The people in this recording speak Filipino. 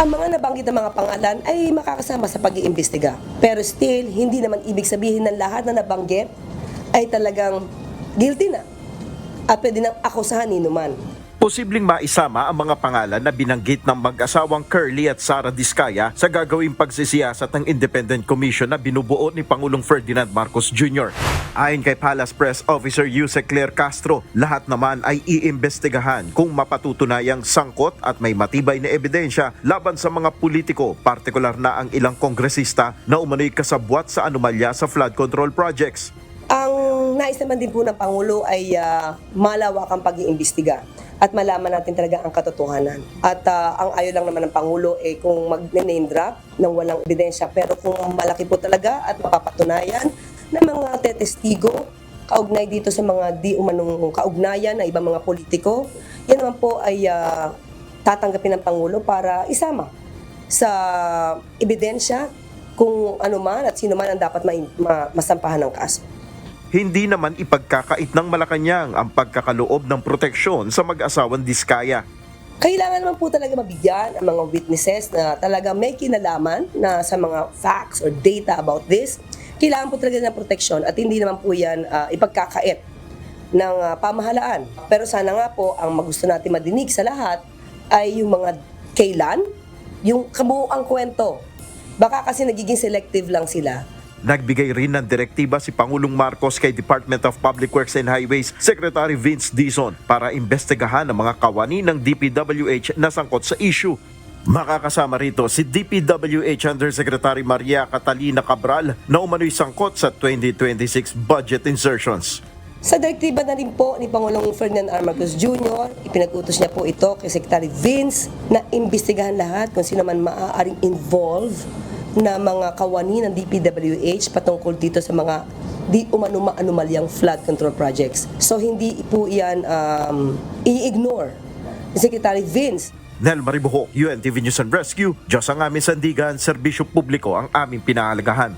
Ang mga nabanggit na mga pangalan ay makakasama sa pag-iimbestiga. Pero still, hindi naman ibig sabihin ng lahat na nabanggit ay talagang guilty na at pwede nang akusahan ni numan. Posibleng maisama ang mga pangalan na binanggit ng mag-asawang Curly at Sara Diskaya sa gagawing pagsisiyasat ng Independent Commission na binubuo ni Pangulong Ferdinand Marcos Jr. Ayon kay Palace Press Officer Yuse Claire Castro, lahat naman ay iimbestigahan kung mapatutunayang sangkot at may matibay na ebidensya laban sa mga politiko, partikular na ang ilang kongresista na umano'y kasabwat sa anomalya sa flood control projects. Ang nais naman din po ng Pangulo ay malawakang pag-iimbestiga at malaman natin talaga ang katotohanan. At ang ayaw lang naman ng Pangulo ay kung mag-name drop ng walang ebidensya, pero kung malaki po talaga at mapapatunayan na mga tetestigo kaugnay dito sa mga di umanong kaugnayan na ibang mga politiko, yan naman po ay tatanggapin ng Pangulo para isama sa ebidensya kung ano man at sino man ang dapat masampahan ng kaso. Hindi naman ipagkakait ng Malacanang ang pagkakaloob ng proteksyon sa mag-asawang Diskaya. Kailangan naman po talaga mabigyan ang mga witnesses na talaga may kinalaman na sa mga facts or data about this. Kailangan po talaga ng proteksyon at hindi naman po yan ipagkakait ng pamahalaan. Pero sana nga po ang gusto natin madinig sa lahat ay yung mga kailan, yung kabuuang kwento. Baka kasi nagiging selective lang sila. Nagbigay rin ng direktiba si Pangulong Marcos kay Department of Public Works and Highways Secretary Vince Dizon para imbestigahan ang mga kawani ng DPWH na sangkot sa issue. Makakasama rito si DPWH Undersecretary Maria Catalina Cabral na umano'y sangkot sa 2026 budget insertions. Sa direktiba na rin po ni Pangulong Ferdinand R. Marcos Jr., ipinag-utos niya po ito kay Secretary Vince na imbestigahan lahat kung sino man maaaring involved na mga kawani ng DPWH patungkol dito sa mga di umano-anomalyang flood control projects. So hindi po yan i-ignore ni Secretary Vince. Nel Maribuhok, UNTV News and Rescue, Diyos ang aming sandigan, serbisyo publiko ang aming pinahalagahan.